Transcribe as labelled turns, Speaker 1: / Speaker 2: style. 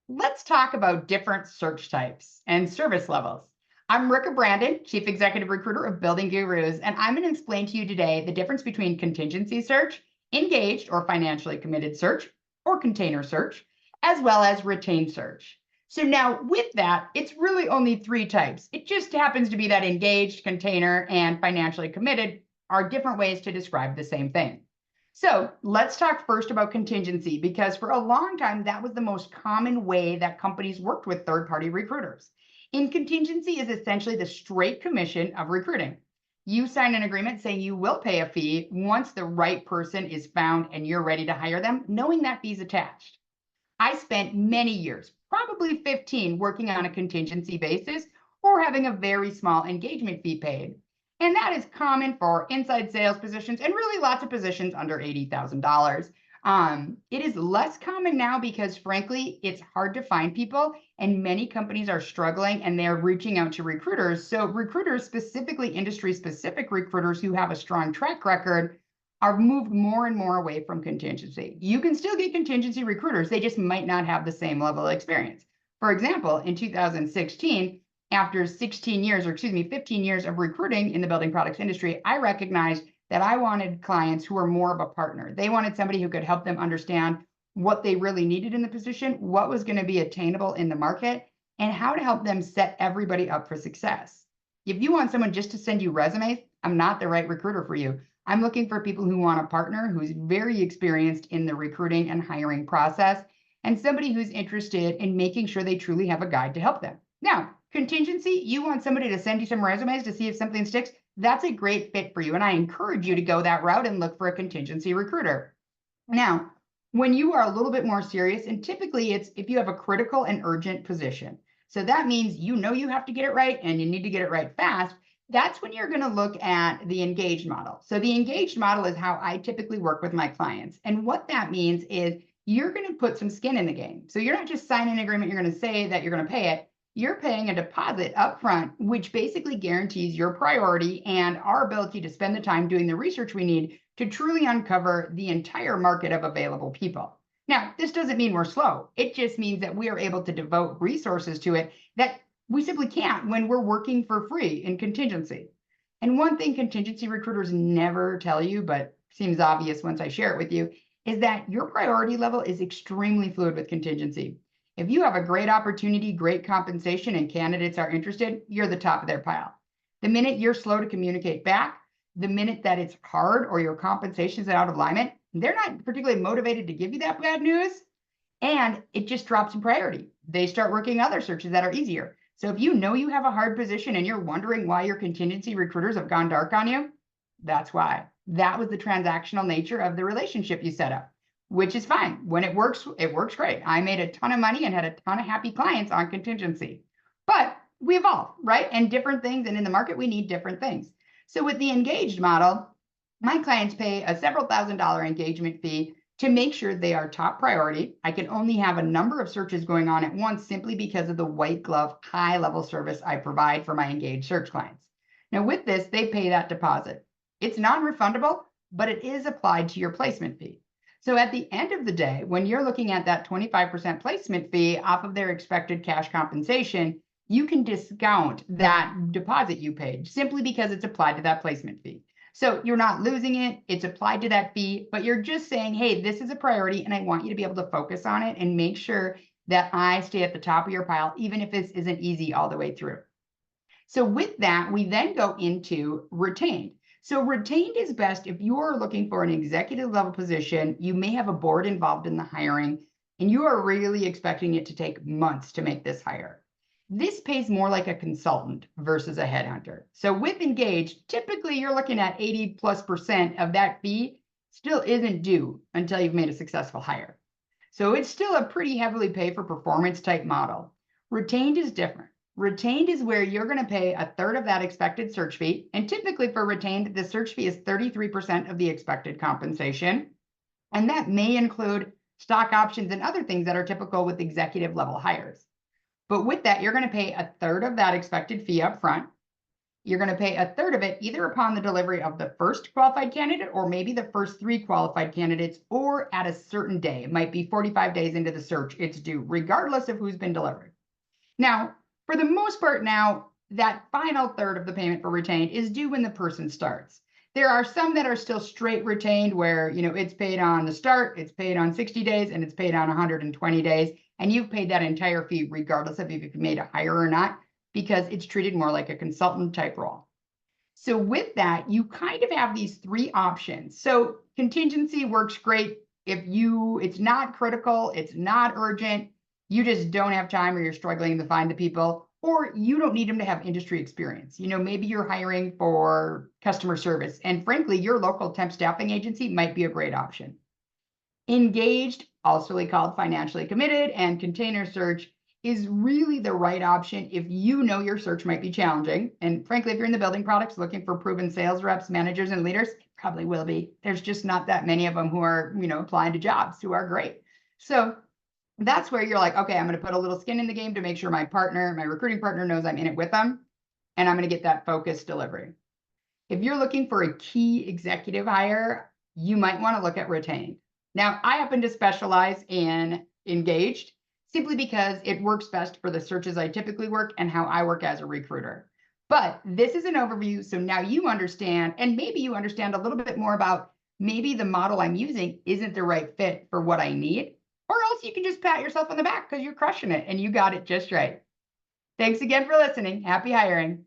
Speaker 1: Let's talk about different search types and service levels. I'm Rika Brandon, Chief Executive Recruiter of Building Gurus, and I'm going to explain to you today the difference between contingency search, engaged or financially committed search, or container search, as well as retained search. So now with that, it's really only three types. It just happens to be that engaged, container, and financially committed are different ways to describe the same thing. So let's talk first about contingency, because for a long time, that was the most common way that companies worked with third-party recruiters. In contingency is essentially the straight commission of recruiting. You sign an agreement saying you will pay a fee once the right person is found and you're ready to hire them, knowing that fee's attached. I spent many years, probably 15, working on a contingency basis or having a very small engagement fee paid. And that is common for inside sales positions and really lots of positions under $80,000. It is less common now because, frankly, it's hard to find people, and many companies are struggling and they're reaching out to recruiters. So, recruiters, specifically industry specific recruiters who have a strong track record, are moved more and more away from contingency. You can still get contingency recruiters, they just might not have the same level of experience. For example, in 2016, after 16 years, or excuse me, 15 years of recruiting in the building products industry, I recognized that I wanted clients who were more of a partner. They wanted somebody who could help them understand what they really needed in the position, what was going to be attainable in the market, and how to help them set everybody up for success. If you want someone just to send you resumes, I'm not the right recruiter for you. I'm looking for people who want a partner who's very experienced in the recruiting and hiring process, and somebody who's interested in making sure they truly have a guide to help them. Now, contingency, you want somebody to send you some resumes to see if something sticks. That's a great fit for you. And I encourage you to go that route and look for a contingency recruiter. Now, when you are a little bit more serious, and typically it's if you have a critical and urgent position. So that means you know you have to get it right and you need to get it right fast. That's when you're going to look at the engaged model. So the engaged model is how I typically work with my clients. And what that means is you're going to put some skin in the game. So you're not just signing an agreement, you're going to say that you're going to pay it. You're paying a deposit up front, which basically guarantees your priority and our ability to spend the time doing the research we need to truly uncover the entire market of available people. Now, this doesn't mean we're slow. It just means that we are able to devote resources to it that we simply can't when we're working for free in contingency. And one thing contingency recruiters never tell you, but seems obvious once I share it with you, is that your priority level is extremely fluid with contingency. If you have a great opportunity, great compensation, and candidates are interested, you're the top of their pile. The minute you're slow to communicate back, the minute that it's hard or your compensation is out of alignment, they're not particularly motivated to give you that bad news, and it just drops in priority. They start working other searches that are easier. So if you know you have a hard position and you're wondering why your contingency recruiters have gone dark on you, that's why. That was the transactional nature of the relationship you set up, which is fine. When it works great. I made a ton of money and had a ton of happy clients on contingency. But we evolve, right? And different things, and in the market, we need different things. So with the engaged model, my clients pay a several $1,000s engagement fee to make sure they are top priority. I can only have a number of searches going on at once simply because of the white glove, high level service I provide for my engaged search clients. Now with this, they pay that deposit. It's non-refundable, but it is applied to your placement fee. So at the end of the day, when you're looking at that 25% placement fee off of their expected cash compensation, you can discount that deposit you paid simply because it's applied to that placement fee. So you're not losing it, it's applied to that fee, but you're just saying, hey, this is a priority and I want you to be able to focus on it and make sure that I stay at the top of your pile, even if this isn't easy all the way through. So with that, we then go into retained. So retained is best if you're looking for an executive level position, you may have a board involved in the hiring, and you are really expecting it to take months to make this hire. This pays more like a consultant versus a headhunter. So with engaged, typically you're looking at 80+% of that fee still isn't due until you've made a successful hire. So it's still a pretty heavily pay for performance type model. Retained is different. Retained is where you're going to pay a third of that expected search fee. And typically for retained, the search fee is 33% of the expected compensation. And that may include stock options and other things that are typical with executive level hires. But with that, you're going to pay a third of that expected fee up front. You're going to pay a third of it either upon the delivery of the first qualified candidate or maybe the first 3 qualified candidates or at a certain day. It might be 45 days into the search it's due, regardless of who's been delivered. Now, for the most part now, that final third of the payment for retained is due when the person starts. There are some that are still straight retained where, it's paid on the start, it's paid on 60 days, and it's paid on 120 days. And you've paid that entire fee regardless of if you made a hire or not, because it's treated more like a consultant type role. So with that, you kind of have these 3 options. So contingency works great if it's not critical, it's not urgent, you just don't have time or you're struggling to find the people, or you don't need them to have industry experience. Maybe you're hiring for customer service, and frankly, your local temp staffing agency might be a great option. Engaged, also called financially committed, and container search is really the right option if your search might be challenging. And frankly, if you're in the building products looking for proven sales reps, managers, and leaders, it probably will be. There's just not that many of them who are, applying to jobs who are great. So that's where you're like, okay, I'm going to put a little skin in the game to make sure my recruiting partner knows I'm in it with them, and I'm going to get that focused delivery. If you're looking for a key executive hire, you might want to look at retained. Now, I happen to specialize in engaged simply because it works best for the searches I typically work and how I work as a recruiter. But this is an overview, so now you understand, and maybe you understand a little bit more about maybe the model I'm using isn't the right fit for what I need, or else you can just pat yourself on the back because you're crushing it and you got it just right. Thanks again for listening. Happy hiring.